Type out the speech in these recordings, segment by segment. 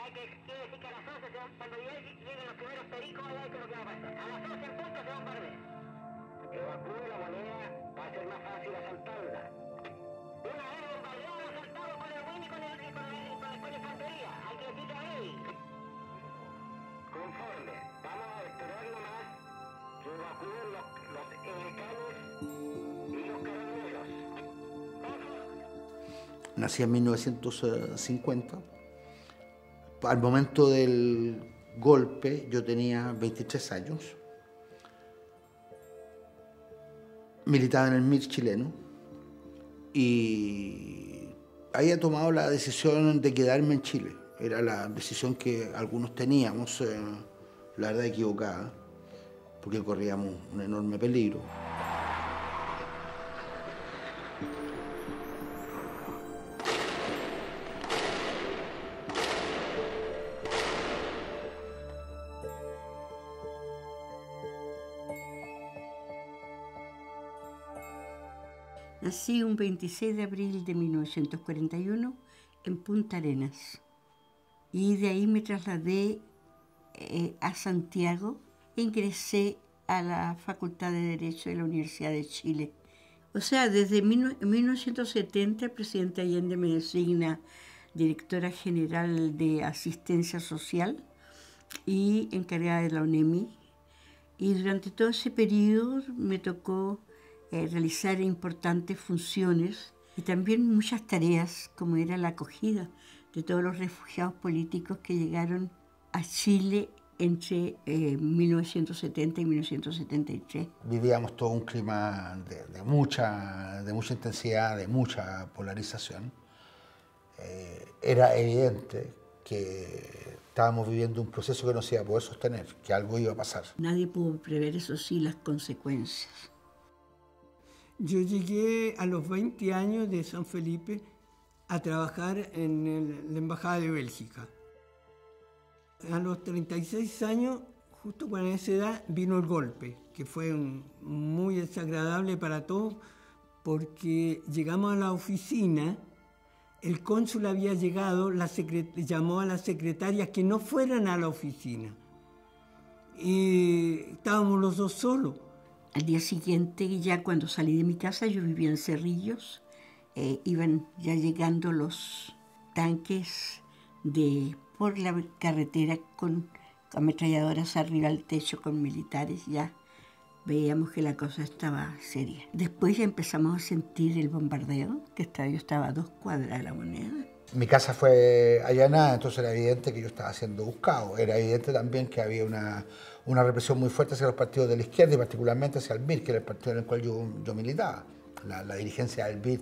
hay que, quiere decir que a las 11 cuando lleguen los primeros pericos, a ver qué es lo que va a pasar. A las 11 en punto se bombardea. Evacúe la moneda, va a ser más fácil asaltarla. Una vez bombardeado, asaltado con el WIN y con la infantería. Hay que decir que ahí. Conforme, vamos a esperar nomás que evacúen los canes y los carabineros. Nací en 1950. Al momento del golpe yo tenía 23 años. Militaba en el MIR chileno y había tomado la decisión de quedarme en Chile. Era la decisión que algunos teníamos, la verdad equivocada, porque corríamos un enorme peligro. Nací un 26 de abril de 1941 en Punta Arenas y de ahí me trasladé a Santiago e ingresé a la Facultad de Derecho de la Universidad de Chile. O sea, desde 1970 el presidente Allende me designa directora general de Asistencia Social y encargada de la UNEMI. Y durante todo ese periodo me tocó realizar importantes funciones y también muchas tareas, como era la acogida de todos los refugiados políticos que llegaron a Chile entre 1970 y 1973. Vivíamos todo un clima de mucha intensidad, de mucha polarización. Era evidente que estábamos viviendo un proceso que no se iba a poder sostener, que algo iba a pasar. Nadie pudo prever, eso sí, las consecuencias. Yo llegué a los 20 años de San Felipe a trabajar en la Embajada de Bélgica. A los 36 años, justo con esa edad, vino el golpe, que fue muy desagradable para todos, porque llegamos a la oficina, el cónsul había llegado, llamó a las secretarias que no fueran a la oficina. Y estábamos los dos solos. Al día siguiente, ya cuando salí de mi casa, yo vivía en Cerrillos, iban ya llegando los tanques por la carretera con ametralladoras arriba al techo, con militares, ya veíamos que la cosa estaba seria. Después ya empezamos a sentir el bombardeo, yo estaba a 2 cuadras de la Moneda. Mi casa fue allanada, entonces era evidente que yo estaba siendo buscado. Era evidente también que había una represión muy fuerte hacia los partidos de la izquierda y particularmente hacia el MIR, que era el partido en el cual yo militaba. La dirigencia del MIR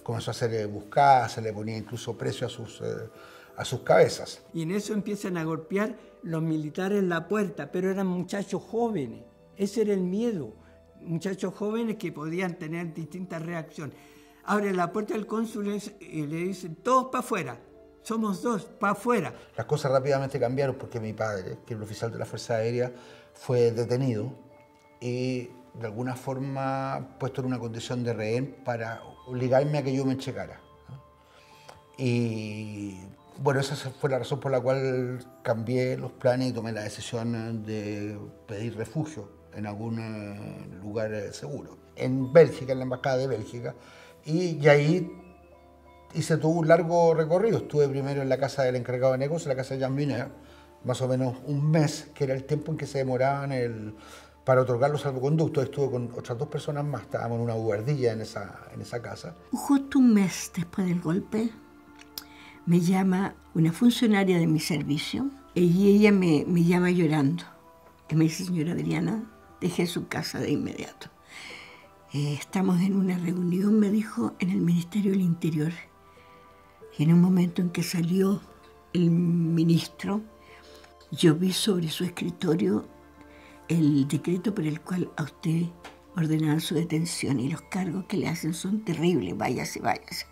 comenzó a ser buscada, se le ponía incluso precio a sus cabezas. Y en eso empiezan a golpear los militares en la puerta, pero eran muchachos jóvenes. Ese era el miedo, muchachos jóvenes que podían tener distintas reacciones. Abre la puerta del cónsul y le dicen, todos para afuera, somos 2, para afuera. Las cosas rápidamente cambiaron porque mi padre, que era un oficial de la Fuerza Aérea, fue detenido y de alguna forma puesto en una condición de rehén para obligarme a que yo me checara. Y bueno, esa fue la razón por la cual cambié los planes y tomé la decisión de pedir refugio en algún lugar seguro. En Bélgica, en la Embajada de Bélgica, y ahí hice todo un largo recorrido. Estuve primero en la casa del encargado de negocios, la casa de Jean Miner, más o menos un mes, que era el tiempo en que se demoraban para otorgar los salvoconductos. Estuve con otras 2 personas más, estábamos en una buhardilla en esa casa. Justo un mes después del golpe, me llama una funcionaria de mi servicio y ella me llama llorando. Y me dice, señora Adriana, dejé su casa de inmediato. Estamos en una reunión, me dijo, en el Ministerio del Interior. Y en un momento en que salió el ministro, yo vi sobre su escritorio el decreto por el cual a usted ordenaron su detención y los cargos que le hacen son terribles, váyase, váyase.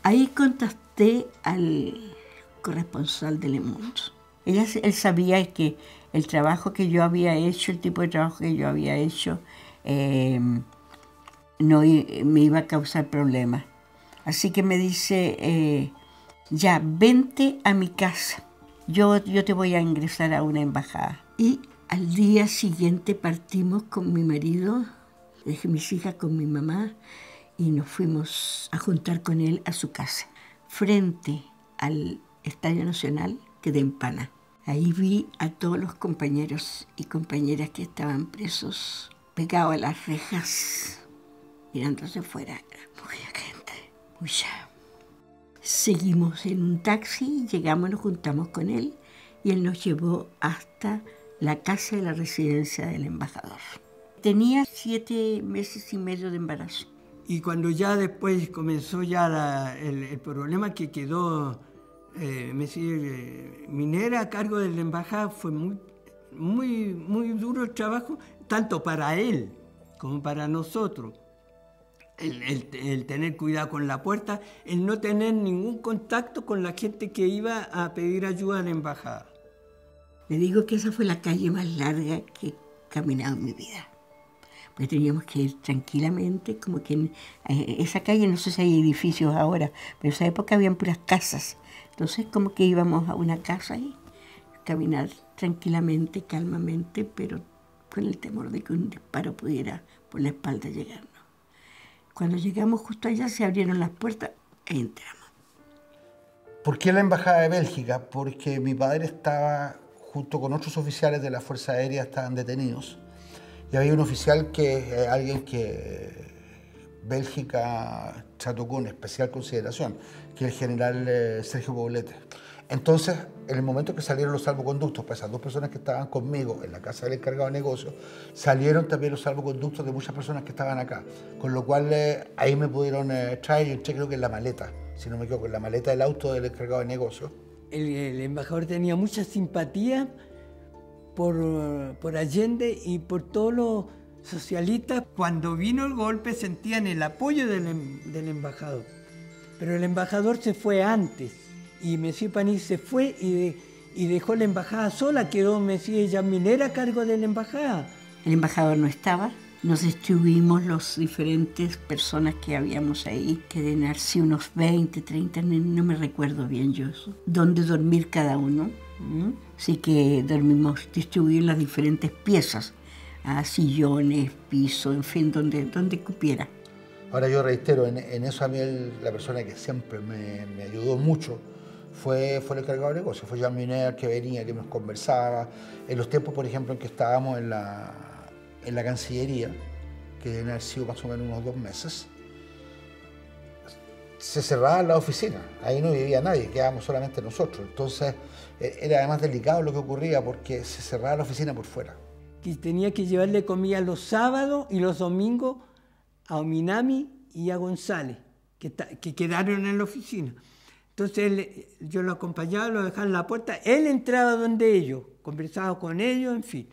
Ahí contacté al corresponsal de Le Monde. Él sabía que el trabajo que yo había hecho, el tipo de trabajo que yo había hecho, no me iba a causar problemas. Así que me dice, ya, vente a mi casa. yo te voy a ingresar a una embajada. Y al día siguiente partimos con mi marido, dejé mis hijas con mi mamá y nos fuimos a juntar con él a su casa, frente al Estadio Nacional, quedé en Pana. Ahí vi a todos los compañeros y compañeras que estaban presos, pegados a las rejas, mirándose fuera. Mucha gente, mucha. Seguimos en un taxi, llegamos, nos juntamos con él y él nos llevó hasta la casa de la residencia del embajador. Tenía 7 meses y medio de embarazo. Y cuando ya después comenzó ya el problema que quedó Minera a cargo de la embajada, fue muy duro el trabajo, tanto para él como para nosotros. El tener cuidado con la puerta, el no tener ningún contacto con la gente que iba a pedir ayuda a la embajada. Le digo que esa fue la calle más larga que he caminado en mi vida. Porque teníamos que ir tranquilamente, como que en esa calle, no sé si hay edificios ahora, pero en esa época habían puras casas. Entonces como que íbamos a una casa y caminar tranquilamente, calmamente, pero con el temor de que un disparo pudiera por la espalda llegarnos. Cuando llegamos justo allá se abrieron las puertas e entramos. ¿Por qué la Embajada de Bélgica? Porque mi padre estaba, junto con otros oficiales de la Fuerza Aérea, estaban detenidos. Y había un oficial alguien que Bélgica trató con especial consideración, que es el general Sergio Poblete. Entonces, en el momento que salieron los salvoconductos, para esas 2 personas que estaban conmigo en la casa del encargado de negocios, salieron también los salvoconductos de muchas personas que estaban acá. Con lo cual, ahí me pudieron traer, y entré creo que en la maleta, si no me equivoco, en la maleta del auto del encargado de negocios. El embajador tenía mucha simpatía por Allende y por todos los socialistas. Cuando vino el golpe sentían el apoyo del embajador, pero el embajador se fue antes y Monsieur Panis se fue y dejó la embajada sola, quedó Monsieur Jean Minera a cargo de la embajada. El embajador no estaba, nos distribuimos los diferentes personas que habíamos ahí, que deben haber sido unos 20, 30, no me recuerdo bien yo eso, dónde dormir cada uno. Así que dormimos distribuidos en las diferentes piezas, a sillones, piso, en fin, donde cupiera. Ahora yo reitero, en eso a mí la persona que siempre me ayudó mucho fue el encargado de negocios, fue Jean Minera, que venía, que nos conversaba. En los tiempos, por ejemplo, en que estábamos en la Cancillería, que deben haber sido más o menos unos 2 meses, se cerraba la oficina, ahí no vivía nadie, quedábamos solamente nosotros. Entonces era además delicado lo que ocurría porque se cerraba la oficina por fuera. Y tenía que llevarle comida los sábados y los domingos a Ominami y a González, que quedaron en la oficina. Entonces yo lo acompañaba, lo dejaba en la puerta, él entraba donde ellos, conversaba con ellos, en fin.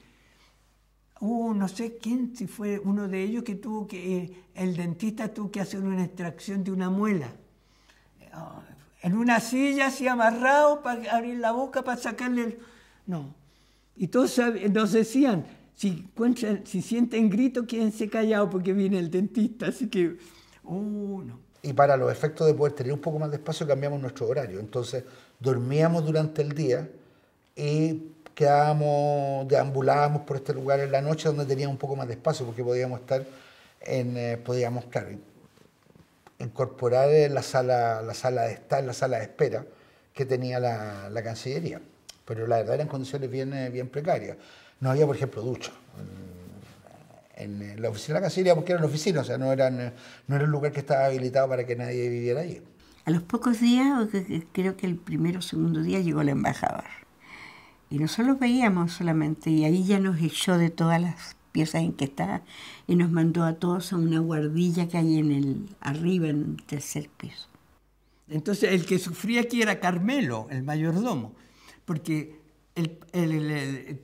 No sé quién, si fue uno de ellos que el dentista tuvo que hacer una extracción de una muela. En una silla así amarrado para abrir la boca para sacarle No. Y todos nos decían, si sienten grito, quédense callados porque viene el dentista. Así que, no. Y para los efectos de poder tener un poco más de espacio cambiamos nuestro horario. Entonces dormíamos durante el día y deambulábamos por este lugar en la noche donde teníamos un poco más de espacio porque podíamos estar podíamos, claro, incorporar la sala de estar, la sala de espera que tenía la Cancillería. Pero la verdad eran condiciones bien precarias. No había, por ejemplo, ducha en la oficina de la Cancillería porque era una oficina, o sea, no era un lugar que estaba habilitado para que nadie viviera allí. A los pocos días, creo que el primero o segundo día, llegó el embajador. Y nosotros veíamos solamente, y ahí ya nos echó de todas las piezas en que estaba y nos mandó a todos a una guardilla que hay arriba, en el 3er piso. Entonces el que sufría aquí era Carmelo, el mayordomo, porque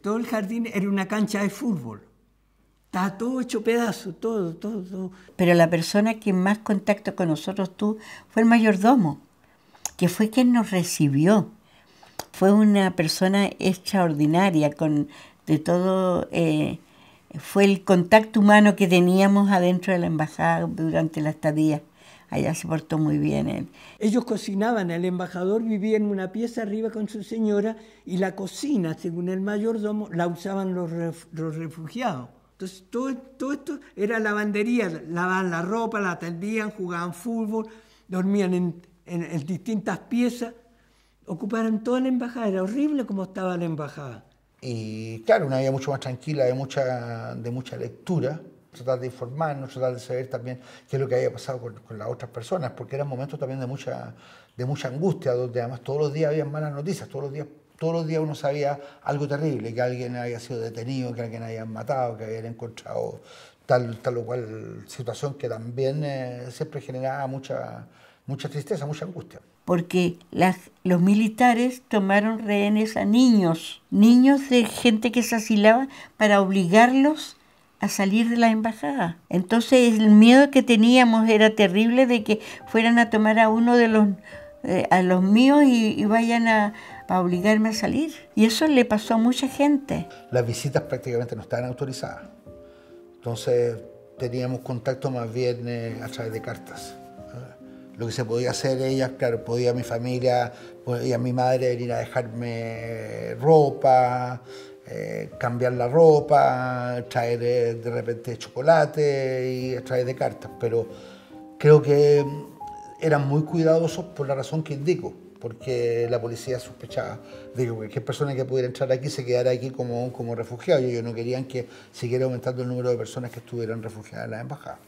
todo el jardín era una cancha de fútbol. Estaba todo hecho pedazos, todo. Pero la persona que más contacto con nosotros tuvo fue el mayordomo, que fue quien nos recibió. Fue una persona extraordinaria, fue el contacto humano que teníamos adentro de la embajada durante la estadía. allá se portó muy bien él. Ellos cocinaban, el embajador vivía en una pieza arriba con su señora y la cocina, según el mayordomo, la usaban los refugiados. Entonces todo esto era lavandería, lavaban la ropa, la atendían, jugaban fútbol, dormían en distintas piezas, ocuparon toda la embajada, era horrible como estaba la embajada. Y claro, una vida mucho más tranquila, de mucha lectura, tratar de informarnos, tratar de saber también qué es lo que había pasado con las otras personas, porque eran momentos también de mucha angustia, donde además todos los días había malas noticias, todos los días uno sabía algo terrible, que alguien había sido detenido, que alguien había matado, que habían encontrado tal o cual situación que también siempre generaba mucha tristeza, mucha angustia. Porque los militares tomaron rehenes a niños de gente que se asilaba para obligarlos a salir de la embajada. Entonces el miedo que teníamos era terrible de que fueran a tomar a uno de los míos y vayan a obligarme a salir. Y eso le pasó a mucha gente. Las visitas prácticamente no estaban autorizadas. Entonces teníamos contacto más bien a través de cartas. Lo que se podía hacer ellas, claro, podía mi familia, podía mi madre venir a dejarme ropa, cambiar la ropa, traer de repente chocolate y a través de cartas, pero creo que eran muy cuidadosos por la razón que indico, porque la policía sospechaba de que cualquier persona que pudiera entrar aquí se quedara aquí como refugiado, y ellos no querían que siguiera aumentando el número de personas que estuvieran refugiadas en la embajada.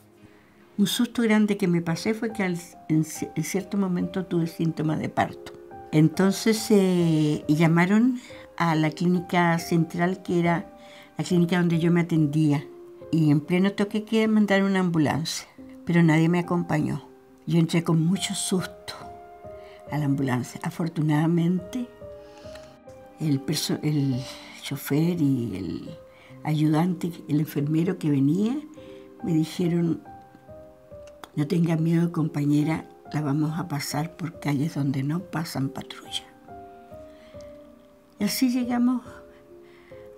Un susto grande que me pasé fue que en cierto momento tuve síntomas de parto. Entonces llamaron a la clínica central, que era la clínica donde yo me atendía. Y en pleno toque queda mandaron una ambulancia, pero nadie me acompañó. Yo entré con mucho susto a la ambulancia. Afortunadamente, el chofer y el ayudante, el enfermero que venía, me dijeron: no tenga miedo, compañera, la vamos a pasar por calles donde no pasan patrulla. Y así llegamos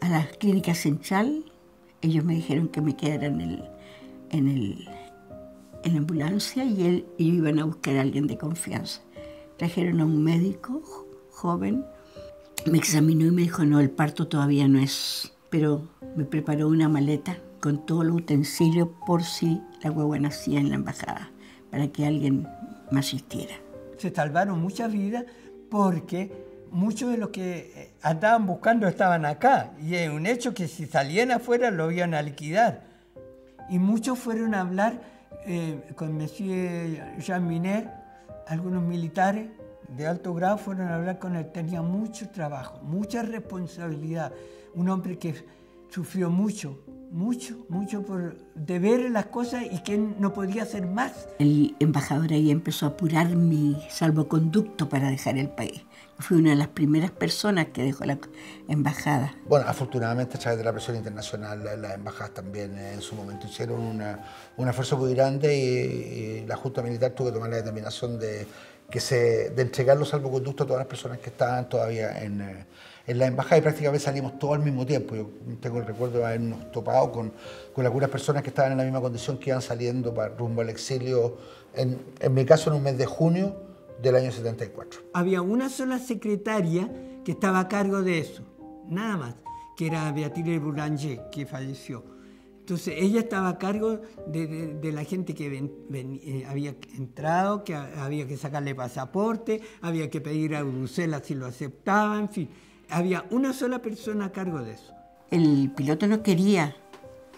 a la clínica central. Ellos me dijeron que me quedara en la ambulancia y ellos iban a buscar a alguien de confianza. Trajeron a un médico joven, me examinó y me dijo: no, el parto todavía no es, pero me preparó una maleta con todos los utensilios por si la guagua nacía en la embajada, para que alguien me asistiera. Se salvaron muchas vidas porque muchos de los que andaban buscando estaban acá, y es un hecho que si salían afuera lo iban a liquidar. Y muchos fueron a hablar con Monsieur Jean Miner, algunos militares de alto grado fueron a hablar con él. Tenía mucho trabajo, mucha responsabilidad, un hombre que sufrió mucho de ver las cosas y que no podía hacer más. El embajador ahí empezó a apurar mi salvoconducto para dejar el país. Fui una de las primeras personas que dejó la embajada. Bueno, afortunadamente a través de la presión internacional, las embajadas también en su momento hicieron un esfuerzo muy grande y la Junta Militar tuvo que tomar la determinación de entregar los salvoconductos a todas las personas que estaban todavía en la embajada, y prácticamente salimos todos al mismo tiempo. Yo tengo el recuerdo de habernos topado con algunas personas que estaban en la misma condición, que iban saliendo rumbo al exilio, en mi caso en un mes de junio del año 74. Había una sola secretaria que estaba a cargo de eso, nada más, que era Beatrice Boulanger, que falleció. Entonces ella estaba a cargo de la gente que había entrado, que había que sacarle pasaporte, había que pedir a Bruselas si lo aceptaba, en fin. Había una sola persona a cargo de eso. El piloto no quería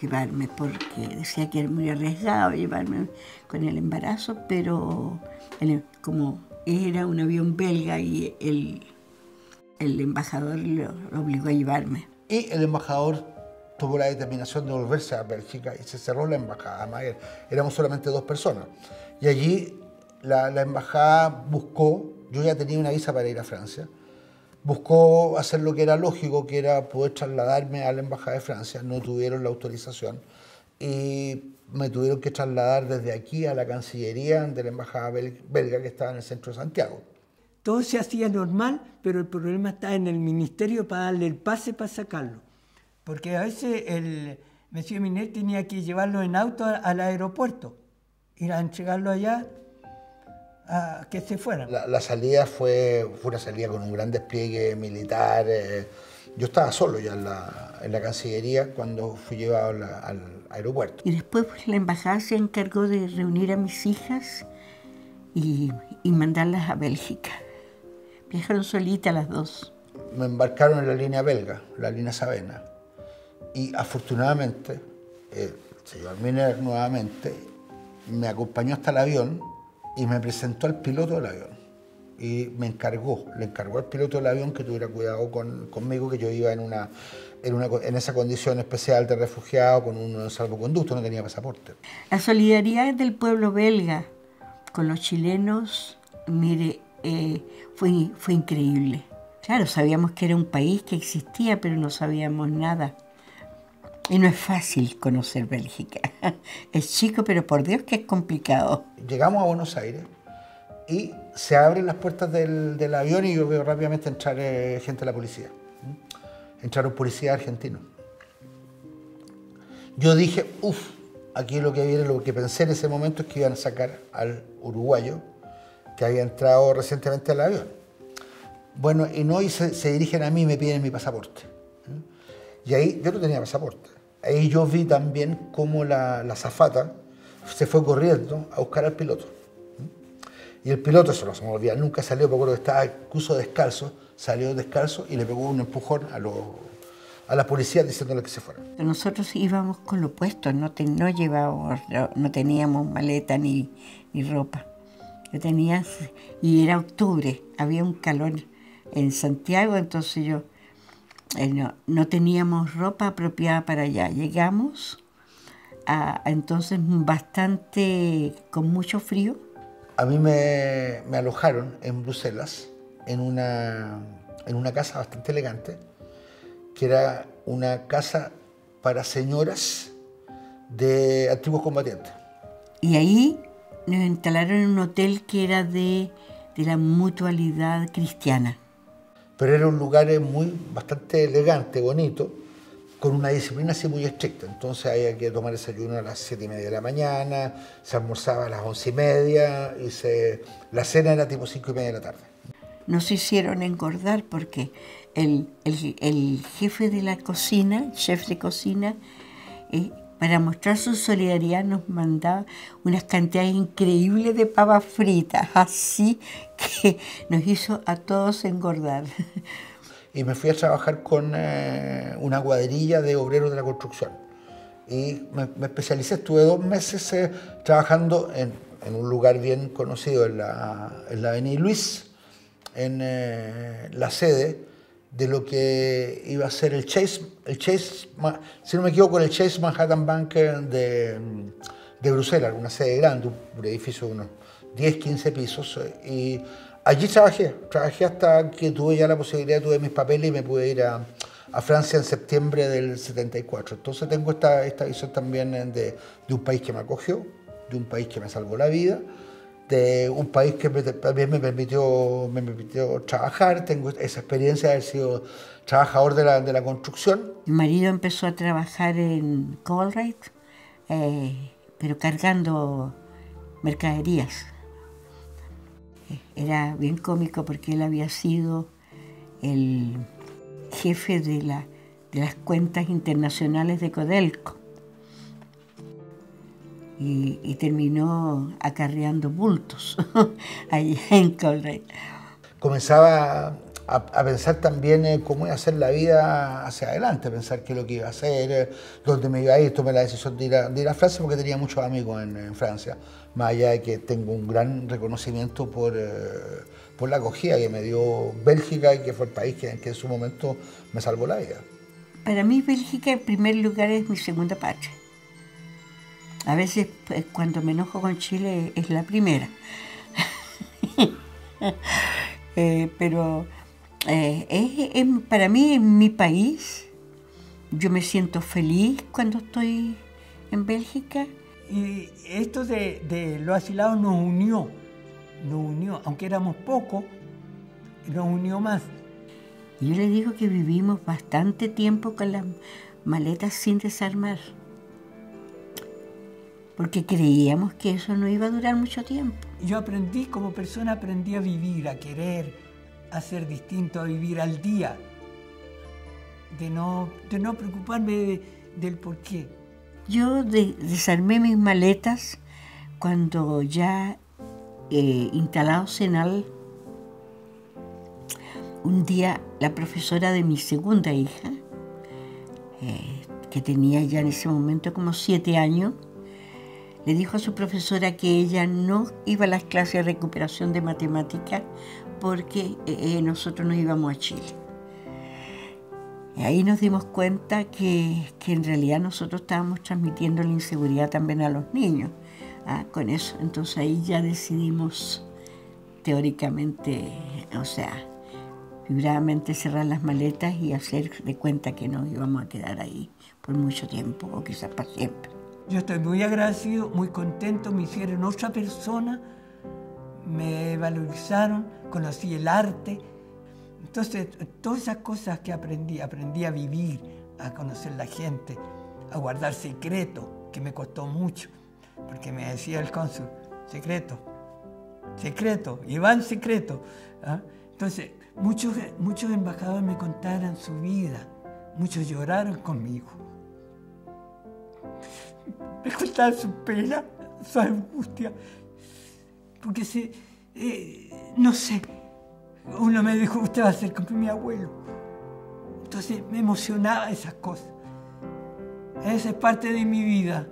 llevarme porque decía que era muy arriesgado llevarme con el embarazo, pero como era un avión belga y el embajador lo obligó a llevarme. Y el embajador tuvo la determinación de volverse a Bélgica y se cerró la embajada. Además, éramos solamente 2 personas. Y allí la embajada buscó, yo ya tenía una visa para ir a Francia, buscó hacer lo que era lógico, que era poder trasladarme a la embajada de Francia. No tuvieron la autorización y me tuvieron que trasladar desde aquí a la Cancillería de la embajada belga, que estaba en el centro de Santiago. Todo se hacía normal, pero el problema está en el ministerio para darle el pase para sacarlo. Porque a veces el Monsieur Miner tenía que llevarlo en auto al aeropuerto, ir a entregarlo allá a que se fueran. La salida fue una salida con un gran despliegue militar. Yo estaba solo ya en la Cancillería cuando fui llevado al aeropuerto. Y después pues, la embajada se encargó de reunir a mis hijas y mandarlas a Bélgica. Viajaron solitas las dos. Me embarcaron en la línea belga, la línea Sabena. Y afortunadamente, el señor Miner nuevamente me acompañó hasta el avión y me presentó al piloto del avión. Y le encargó al piloto del avión que tuviera cuidado conmigo, que yo iba en esa condición especial de refugiado con un salvoconducto, no tenía pasaporte. La solidaridad del pueblo belga con los chilenos, mire, fue increíble. Claro, sabíamos que era un país que existía, pero no sabíamos nada. Y no es fácil conocer Bélgica. Es chico, pero por Dios que es complicado. Llegamos a Buenos Aires y se abren las puertas del avión y yo veo rápidamente entrar gente de la policía. Entraron policías argentinos. Yo dije, aquí lo que pensé en ese momento es que iban a sacar al uruguayo que había entrado recientemente al avión. Bueno, y se dirigen a mí y me piden mi pasaporte. Y ahí yo no tenía pasaporte. Ahí yo vi también cómo la azafata se fue corriendo a buscar al piloto. Y el piloto, eso no se me olvida, nunca salió, porque creo que estaba incluso descalzo, salió descalzo y le pegó un empujón a la policía diciéndole que se fueran. Nosotros íbamos con lo puesto, no teníamos maleta ni ropa. Y era octubre, había un calor en Santiago, entonces no teníamos ropa apropiada para allá. Llegamos entonces con mucho frío. A mí me alojaron en Bruselas, en una casa bastante elegante, que era una casa para señoras de antiguos combatientes. Y ahí nos instalaron en un hotel que era de la Mutualidad Cristiana. Pero era un lugar bastante elegante, bonito, con una disciplina así muy estricta. Entonces había que tomar desayuno a las 7:30 de la mañana, se almorzaba a las 11:30 y la cena era tipo 5:30 de la tarde. Nos hicieron engordar porque el jefe de la cocina, el chef de cocina, para mostrar su solidaridad nos mandaba unas cantidades increíbles de papas fritas, así que nos hizo a todos engordar. Y me fui a trabajar con una cuadrilla de obreros de la construcción. Y me especialicé, estuve 2 meses trabajando en un lugar bien conocido en la Avenida Luis, en la sede de lo que iba a ser el Chase, si no me equivoco, el Chase Manhattan Bank de Bruselas, una sede grande, un edificio de unos 10, 15 pisos. Y allí trabajé hasta que tuve ya la posibilidad, tuve mis papeles y me pude ir a Francia en septiembre del 74. Entonces tengo esta visión también de un país que me acogió, de un país que me salvó la vida, de un país que también me permitió trabajar. Tengo esa experiencia de haber sido trabajador de la construcción. Mi marido empezó a trabajar en Colruyt, pero cargando mercaderías. Era bien cómico porque él había sido el jefe de las cuentas internacionales de Codelco. Y terminó acarreando bultos allá en Colruyt. Comenzaba a pensar también cómo iba a ser la vida hacia adelante, pensar qué es lo que iba a hacer, dónde me iba a ir. Tomé la decisión de ir a Francia porque tenía muchos amigos en Francia, más allá de que tengo un gran reconocimiento por la acogida que me dio Bélgica y que fue el país que en su momento me salvó la vida. Para mí Bélgica en primer lugar es mi segunda patria. A veces cuando me enojo con Chile es la primera. Pero para mí, en mi país, yo me siento feliz cuando estoy en Bélgica. Y esto de los asilados nos unió, aunque éramos pocos, nos unió más. Y yo les digo que vivimos bastante tiempo con las maletas sin desarmar, porque creíamos que eso no iba a durar mucho tiempo. yo aprendí, como persona aprendí a vivir, a querer, a ser distinto, a vivir al día, de no preocuparme del por qué. Yo desarmé mis maletas cuando ya instalado Senal, un día la profesora de mi segunda hija, que tenía ya en ese momento como 7 años, le dijo a su profesora que ella no iba a las clases de recuperación de matemáticas porque nosotros nos íbamos a Chile. Y ahí nos dimos cuenta que en realidad nosotros estábamos transmitiendo la inseguridad también a los niños. Con eso, entonces ahí ya decidimos teóricamente, o sea, figuradamente cerrar las maletas y hacer de cuenta que nos íbamos a quedar ahí por mucho tiempo o quizás para siempre. Yo estoy muy agradecido, muy contento, me hicieron otra persona, me valorizaron, conocí el arte. Entonces, todas esas cosas que aprendí a vivir, a conocer la gente, a guardar secretos, que me costó mucho, porque me decía el cónsul, secreto, Iván secreto. Entonces, muchos embajadores me contaron su vida, muchos lloraron conmigo. Me contaron su pena, su angustia, porque no sé, uno me dijo, usted va a ser como mi abuelo. Entonces me emocionaba esas cosas. Esa es parte de mi vida.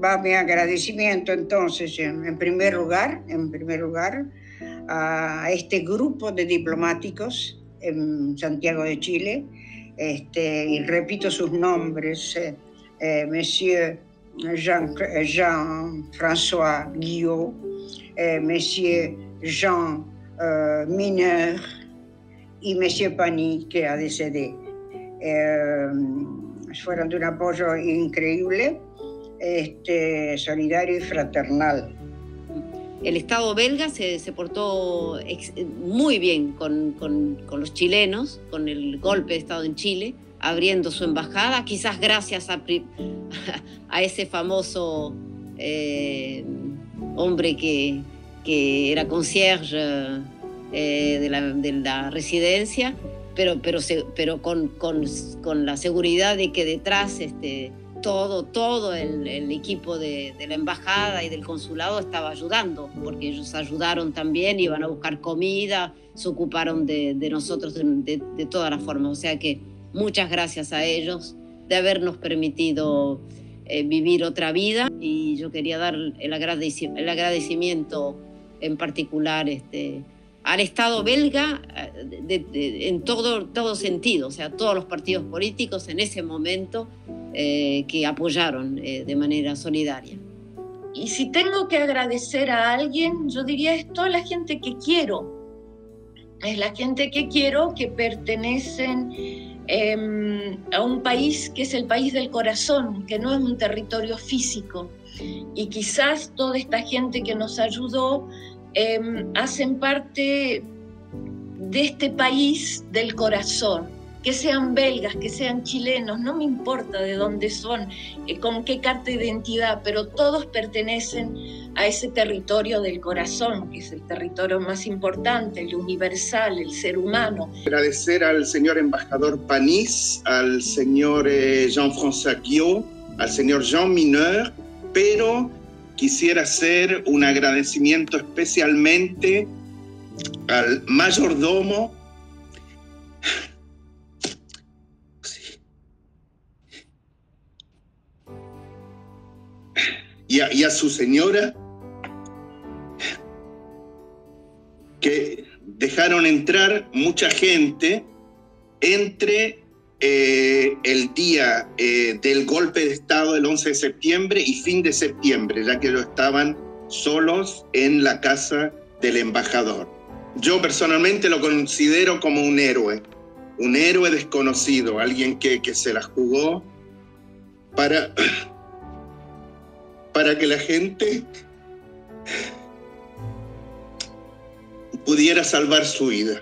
Va mi agradecimiento entonces, en primer lugar, a este grupo de diplomáticos en Santiago de Chile, y repito sus nombres, Monsieur Jean-François Guillot, Monsieur Jean Mineur y Monsieur Pani, que ADCD. Fueron de un apoyo increíble, solidario y fraternal. El Estado belga se portó muy bien con los chilenos, con el golpe de Estado en Chile, abriendo su embajada, quizás gracias a ese famoso hombre que era concierge de la residencia, pero con la seguridad de que detrás todo el equipo de la embajada y del consulado estaba ayudando, porque ellos ayudaron también, iban a buscar comida, se ocuparon de nosotros de todas las formas. O sea que muchas gracias a ellos de habernos permitido vivir otra vida, y yo quería dar el agradecimiento en particular al Estado belga en todo sentido, o sea, todos los partidos políticos en ese momento que apoyaron de manera solidaria. Y si tengo que agradecer a alguien, yo diría es toda la gente que quiero. Es la gente que quiero, que pertenecen a un país que es el país del corazón, que no es un territorio físico. Y quizás toda esta gente que nos ayudó hacen parte de este país del corazón, que sean belgas, que sean chilenos, no me importa de dónde son, con qué carta de identidad, pero todos pertenecen a ese territorio del corazón, que es el territorio más importante, el universal, el ser humano. Agradecer al señor embajador Panis, al señor Jean-François Guillot, al señor Jean Mineur, pero quisiera hacer un agradecimiento especialmente al mayordomo y a su señora, que dejaron entrar mucha gente entre el día del golpe de Estado del 11 de septiembre y fin de septiembre, ya que ellos estaban solos en la casa del embajador. Yo personalmente lo considero como un héroe desconocido, alguien que se la jugó para que la gente pudiera salvar su vida.